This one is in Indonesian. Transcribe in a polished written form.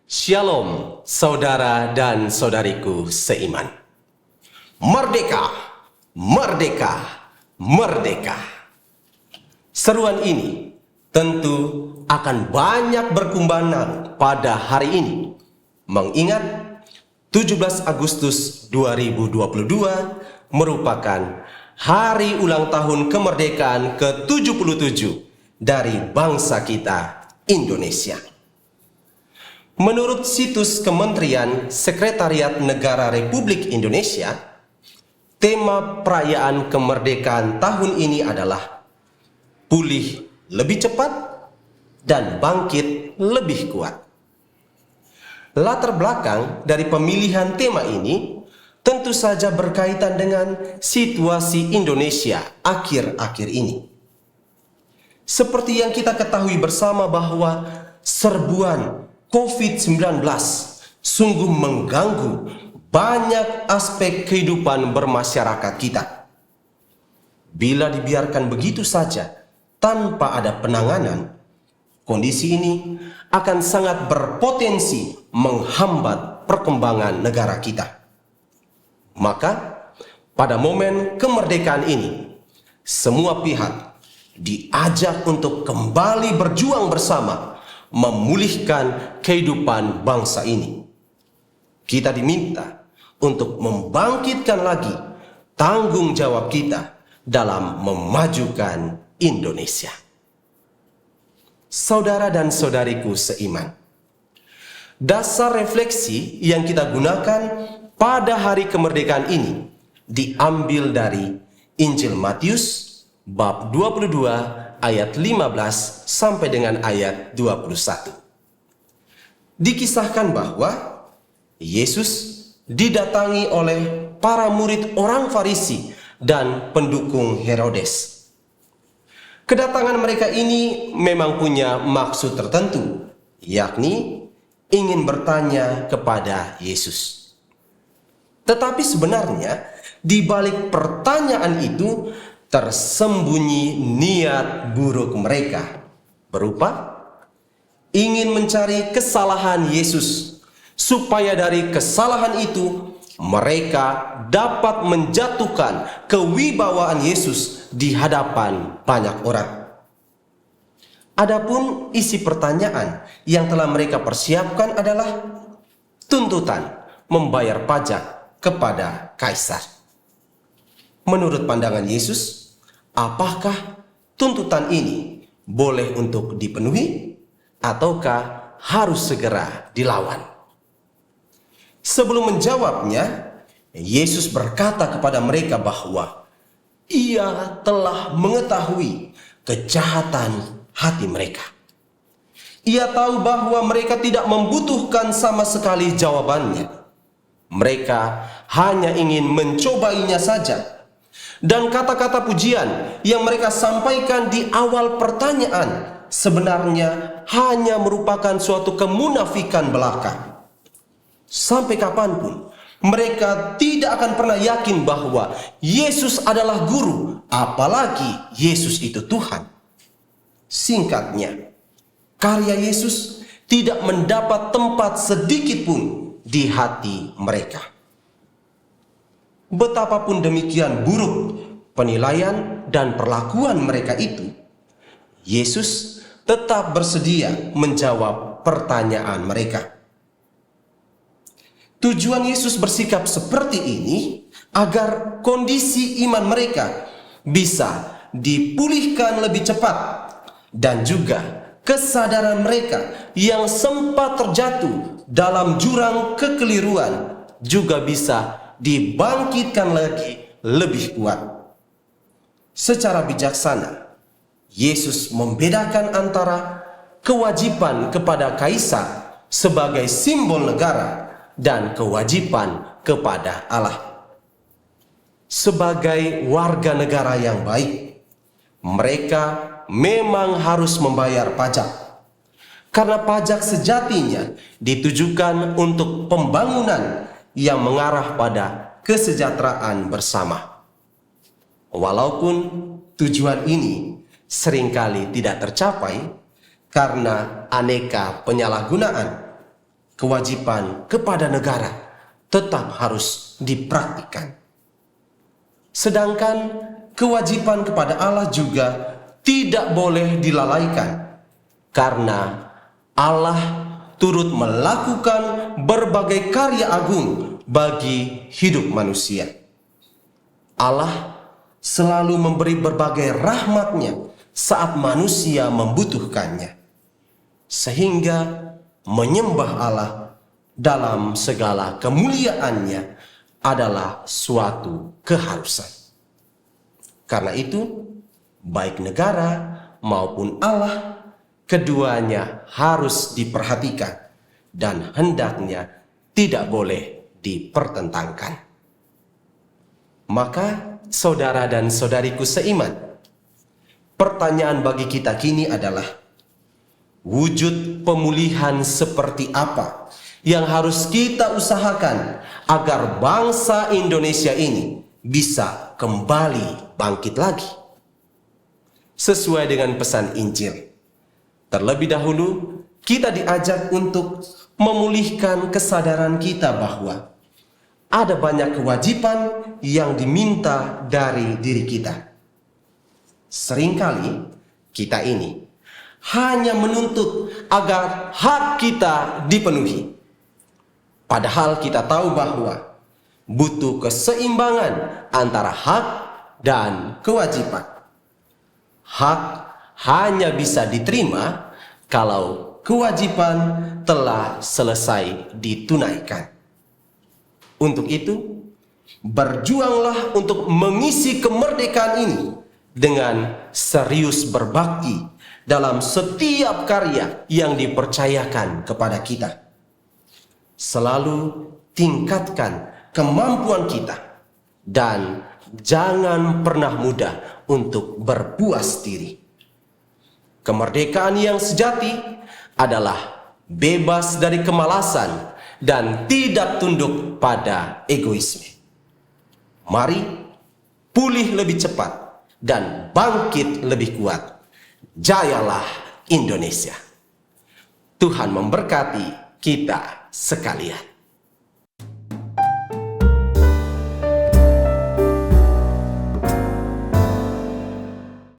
Shalom, saudara dan saudariku seiman. Merdeka, merdeka, merdeka. Seruan ini tentu akan banyak berkumandang pada hari ini, mengingat 17 Agustus 2022 merupakan hari ulang tahun kemerdekaan ke-77 dari bangsa kita, Indonesia. Menurut situs Kementerian Sekretariat Negara Republik Indonesia, tema perayaan kemerdekaan tahun ini adalah pulih lebih cepat dan bangkit lebih kuat. Latar belakang dari pemilihan tema ini tentu saja berkaitan dengan situasi Indonesia akhir-akhir ini. Seperti yang kita ketahui bersama bahwa serbuan COVID-19 sungguh mengganggu banyak aspek kehidupan bermasyarakat kita. Bila dibiarkan begitu saja tanpa ada penanganan, kondisi ini akan sangat berpotensi menghambat perkembangan negara kita. Maka, pada momen kemerdekaan ini, semua pihak diajak untuk kembali berjuang bersama memulihkan kehidupan bangsa ini. Kita diminta untuk membangkitkan lagi tanggung jawab kita dalam memajukan Indonesia. Saudara dan saudariku seiman, dasar refleksi yang kita gunakan pada hari kemerdekaan ini diambil dari Injil Matius bab 22 ayat 15 sampai dengan ayat 21. Dikisahkan bahwa Yesus didatangi oleh para murid orang Farisi dan pendukung Herodes. Kedatangan mereka ini memang punya maksud tertentu, yakni ingin bertanya kepada Yesus. Tetapi sebenarnya di balik pertanyaan itu tersembunyi niat buruk mereka, berupa ingin mencari kesalahan Yesus, supaya dari kesalahan itu mereka dapat menjatuhkan kewibawaan Yesus di hadapan banyak orang. Adapun isi pertanyaan yang telah mereka persiapkan adalah tuntutan membayar pajak kepada Kaisar. Menurut pandangan Yesus, apakah tuntutan ini boleh untuk dipenuhi ataukah harus segera dilawan? Sebelum menjawabnya, Yesus berkata kepada mereka bahwa Ia telah mengetahui kejahatan hati mereka. Ia tahu bahwa mereka tidak membutuhkan sama sekali jawabannya. Mereka hanya ingin mencobainya saja. Dan kata-kata pujian yang mereka sampaikan di awal pertanyaan sebenarnya hanya merupakan suatu kemunafikan belaka. Sampai kapanpun mereka tidak akan pernah yakin bahwa Yesus adalah guru, apalagi Yesus itu Tuhan. Singkatnya, karya Yesus tidak mendapat tempat sedikit pun di hati mereka. Betapapun demikian buruk penilaian dan perlakuan mereka itu, Yesus tetap bersedia menjawab pertanyaan mereka. Tujuan Yesus bersikap seperti ini agar kondisi iman mereka bisa dipulihkan lebih cepat dan juga kesadaran mereka yang sempat terjatuh dalam jurang kekeliruan juga bisa dibangkitkan lagi lebih kuat. Secara bijaksana, Yesus membedakan antara kewajiban kepada Kaisar sebagai simbol negara dan kewajiban kepada Allah. Sebagai warga negara yang baik, mereka memang harus membayar pajak. Karena pajak sejatinya ditujukan untuk pembangunan yang mengarah pada kesejahteraan bersama. Walaupun tujuan ini seringkali tidak tercapai karena aneka penyalahgunaan, kewajiban kepada negara tetap harus dipraktikkan. Sedangkan kewajiban kepada Allah juga tidak boleh dilalaikan, karena Allah turut melakukan berbagai karya agung bagi hidup manusia. Allah selalu memberi berbagai rahmat-Nya saat manusia membutuhkannya, sehingga menyembah Allah dalam segala kemuliaannya adalah suatu keharusan. Karena itu, baik negara maupun Allah, keduanya harus diperhatikan dan hendaknya tidak boleh dipertentangkan. Maka, saudara dan saudariku seiman, pertanyaan bagi kita kini adalah, wujud pemulihan seperti apa yang harus kita usahakan agar bangsa Indonesia ini bisa kembali bangkit lagi? Sesuai dengan pesan Injil, terlebih dahulu kita diajak untuk memulihkan kesadaran kita bahwa ada banyak kewajiban yang diminta dari diri kita. Seringkali kita ini hanya menuntut agar hak kita dipenuhi, padahal kita tahu bahwa butuh keseimbangan antara hak dan kewajiban. Hak hanya bisa diterima kalau kewajiban telah selesai ditunaikan. Untuk itu, berjuanglah untuk mengisi kemerdekaan ini dengan serius berbakti dalam setiap karya yang dipercayakan kepada kita. Selalu tingkatkan kemampuan kita dan jangan pernah mudah untuk berpuas diri. Kemerdekaan yang sejati adalah bebas dari kemalasan dan tidak tunduk pada egoisme. Mari pulih lebih cepat dan bangkit lebih kuat. Jayalah Indonesia. Tuhan memberkati kita sekalian.